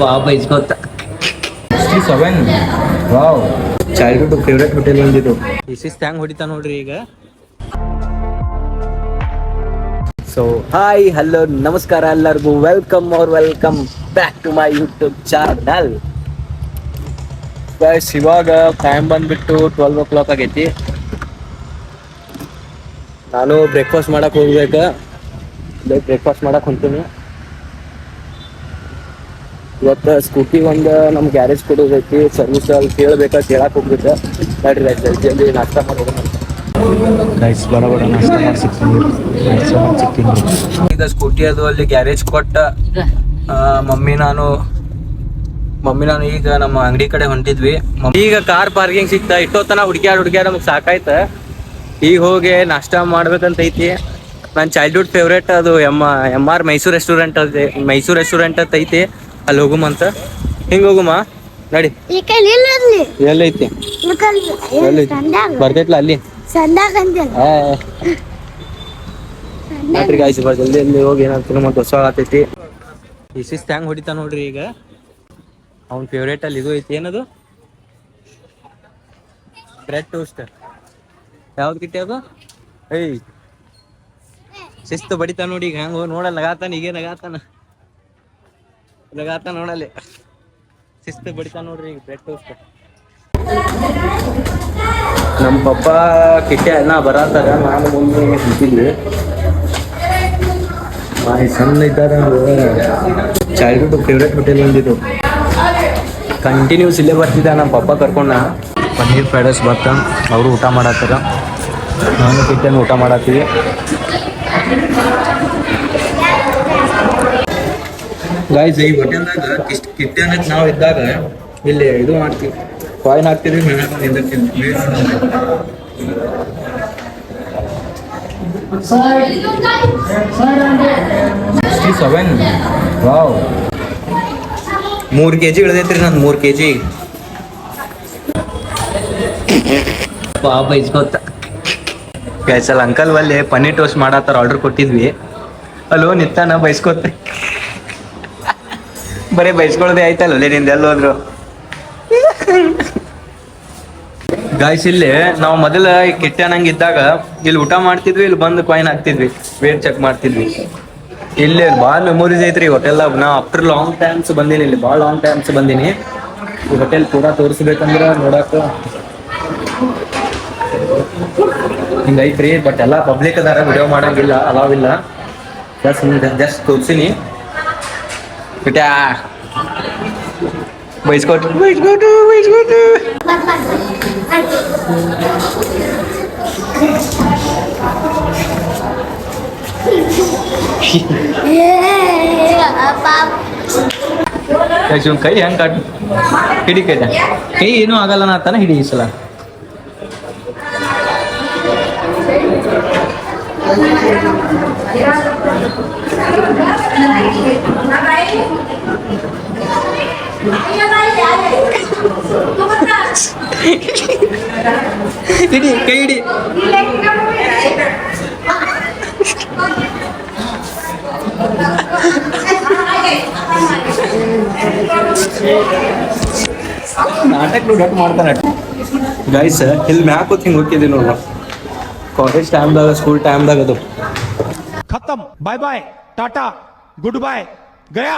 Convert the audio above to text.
ಪಾಪ ಇಸ್ಕೊತ 67 wow childhood favourite hotel ಒಂದಿದು ಶಿಸ್ತು ಹೆಂಗ್ ಹೊಡಿತಾ ನೋಡ್ರಿ ಈಗ. ಸೊ ಹಾಯ್ ಹಲೋ ನಮಸ್ಕಾರ ಎಲ್ಲರಿಗೂ, welcome back to my YouTube channel. Guys ಇವಾಗ ಟೈಮ್ ಬಂದ್ಬಿಟ್ಟು 12 o'clock ಆಗೈತಿ. ನಾನು ಬ್ರೇಕ್ಫಾಸ್ಟ್ ಮಾಡಕ್ ಹೋಗ್ಬೇಕು. ಬ್ರೇಕ್ಫಾಸ್ಟ್ ಮಾಡಕ್ ಹೊಂತೀನಿ. ಇವತ್ತು ಸ್ಕೂಟಿ ಒಂದು ನಮ್ಮ ಗ್ಯಾರೇಜ್ ಕೊಡೋದೈತಿ, ಸರ್ವಿಸ್ ಅಲ್ಲಿ ಕೇಳಬೇಕಾ, ಕೇಳಕ್ ಹೋಗ್ಬೇಕು. ನೋಡ್ರಿ ಗೈಸ್ ಜಲ್ದಿ ನಾಷ್ಟ ಮಾಡೋಣ. ಗೈಸ್ ಬಡ ನಾಷ್ಟ ಮಾಡಿ ಸಿಗ್ತೀನಿ. ಈಗ ಸ್ಕೂಟಿ ಅದು ಅಲ್ಲಿ ಗ್ಯಾರೇಜ್ ಕೊಟ್ಟ ಮಮ್ಮಿ ನಾನು ಈಗ ನಮ್ಮ ಅಂಗಡಿ ಕಡೆ ಹೊಂಟಿದ್ವಿ. ಈಗ ಕಾರ್ ಪಾರ್ಕಿಂಗ್ ಸಿಕ್ತಾ, ಇಟ್ಟೋತನ ಹುಡುಕ್ಯಾಡ ನಮ್ಗೆ ಸಾಕಾಯ್ತ. ಈಗ ಹೋಗಿ ನಾಷ್ಟ ಮಾಡ್ಬೇಕಂತ ಐತಿ. ನನ್ನ ಚೈಲ್ಡ್ಹುಡ್ ಫೇವ್ರೇಟ್ ಅದು ಎಮ್ ಆರ್ ಮೈಸೂರು ರೆಸ್ಟೋರೆಂಟ್ ಅಂತ ಐತಿ. ಅಲ್ಲಿ ಹೋಗುಮಂತ. ಹಿಂಗ ಹೋಗುಮ ನಡಿ. ಎಲ್ಲೈತಿ ಬರ್ತೈತ್ಲ ಅಲ್ಲಿ ನೋಡ್ರಿ ಗಾಯ್ಸ್, ಜಲ್ದಿ ಹೋಗಿ ಏನಾಗ್ತೀನಿ ಮತ್ತೆ ಹೊಸ ಆಗತೈತಿ. ಈ ಶಿಸ್ತು ಹೆಂಗ್ ಹೊಡಿತಾ ನೋಡ್ರಿ ಈಗ. ಅವ್ನ ಫೇವ್ರೇಟ್ ಅಲ್ಲಿ ಇದು ಐತಿ, ಏನದು ಬ್ರೆಡ್ ಟೋಸ್ಟ್. ಯಾವ್ದು ಕಿಟ್ಟಿ ಅದು? ಏಯ್ ಶಿಸ್ತು ಬಡಿತಾ ನೋಡಿ ಈಗ. ಹೆಂಗ ನೋಡಲ್ಲ ನಗಾತಾನ, ಈಗ ನಗಾತಾನ ನೋಡಲ್ಲಿ. ಶಿಸ್ತು ಬಡಿತಾ ನೋಡ್ರಿ ಈಗ ಬ್ರೆಡ್ ಟೋಸ್ಟ್. ನಮ್ಮ ಪಪ್ಪ ಕಿಟ್ಟೆ ಅನ್ನ ಬರತ್ತಾರ, ನಾನು ಮುಂದೆ ನಿಂತಿದ್ವಿ. ಸಣ್ಣ ಇದ್ದಾರೆ. ಚೈಲ್ಡ್ಹುಡ್ ಫೇವ್ರೇಟ್ ಹೋಟೆಲ್ ಒಂದಿದು. ಕಂಟಿನ್ಯೂಸ್ ಇಲ್ಲೇ ಬರ್ತಿದ್ದ ನಮ್ಮ ಪಪ್ಪ ಕರ್ಕೊಂಡ. ಪನ್ನೀರ್ ಫ್ರೈಡ್ ರೈಸ್ ಬರ್ತ, ಅವರು ಊಟ ಮಾಡತ್ತಾರ, ನಾನು ಕಿಟ್ಟೆನ ಊಟ ಮಾಡತ್ತೀವಿ. ಗಾಯ್ಸ್ ಈ ಹೋಟೆಲ್ದಾಗ ಕಿಟ್ಟೆ ಅನ್ನಕ್ಕೆ ನಾವು ಇದ್ದಾಗ ಇಲ್ಲಿ ಇದು ಮಾಡ್ತೀವಿ, ಕಾಯಿನ್ ಹಾಕ್ತಿದ್ವಿ, ನಿಂದಿರ್ತೀವಿ. 67 ವಾವ್ 3 kg ಇಳ್ದೈತ್ರಿ ನಂದು. 3 kg ಪಾಪ ಇಸ್ಕೊತ. ಗೈಸಲ್ ಅಂಕಲ್ ಅಲ್ಲಿ ಪನ್ನೀರ್ ಟೋಸ್ಟ್ ಮಾಡತ್ತಾರ, ಆರ್ಡರ್ ಕೊಟ್ಟಿದ್ವಿ. ಅಲ್ಲೋ ನಿತ್ತಾನ ಬೈಸ್ಕೊತ, ಬರೀ ಬೈಸ್ಕೊಳ್ಳೋದೇ ಆಯ್ತಲ್ಲ ನಿಂದ ಎಲ್ಲ ಹೋದ್ರು. ಗಾಯ್ಸ್ ಇಲ್ಲಿ ನಾವು ಮೊದಲ ಕಿಟ್ಟೆ ಅನ್ನಂಗೆ ಇದ್ದಾಗ ಇಲ್ಲಿ ಊಟ ಮಾಡ್ತಿದ್ವಿ, ಇಲ್ಲಿ ಬಂದು ಕಾಯಿನ್ ಹಾಕ್ತಿದ್ವಿ, ವೇಟ್ ಚೆಕ್ ಮಾಡ್ತಿದ್ವಿ. ಇಲ್ಲಿ ಭಾಳ ಮೆಮೊರೀಸ್ ಐತ್ರಿ ಹೋಟೆಲ್ದಾಗ. ನಾ ಆಫ್ಟರ್ ಲಾಂಗ್ ಟೈಮ್ಸ್ ಬಂದೀನಿ, ಇಲ್ಲಿ ಭಾಳ ಲಾಂಗ್ ಟೈಮ್ಸ್ ಬಂದೀನಿ. ಈ ಹೋಟೆಲ್ ಪೂರಾ ತೋರಿಸ್ಬೇಕಂದ್ರೆ ನೋಡಕ್ ಹಿಂಗೈತ್ರಿ. ಬಟ್ ಎಲ್ಲ ಪಬ್ಲಿಕ್ ಅದಾರ, ವಿಡಿಯೋ ಮಾಡಂಗಿಲ್ಲ, ಅಲಾವಿಲ್ಲ. ಜಸ್ಟ್ ತೋರಿಸಿನಿ. ಬಿಟ್ಯಾ ಬೈಸ್ಕೊಟ್ಟು ಕೈ ಹೆಂಗ್ ಕಾಟ್ ಹಿಡಿ, ಕೈ ಏನೂ ಆಗಲ್ಲ ನಾತಾನ, ಹಿಡಿ ಈ ಸಲ. ಹಿಡಿ ಕೈ ಹಿಡಿ. ನಾಟಕ ಗಟ್ ಮಾಡ್ತಾನೆ ಗೈಸ್. ಇಲ್ಲಿ ಮ್ಯಾಕ್ ಹಿಂಗ್ ಹೋಗಿದ್ದೀವಿ ನೋಡ್ರಿ, ಕಾಲೇಜ್ ಟೈಮ್ದಾಗ, ಸ್ಕೂಲ್ ಟೈಮ್ದಾಗ. ಅದು खत्म, बाय बाय, टाटा, गुड बाय, गया.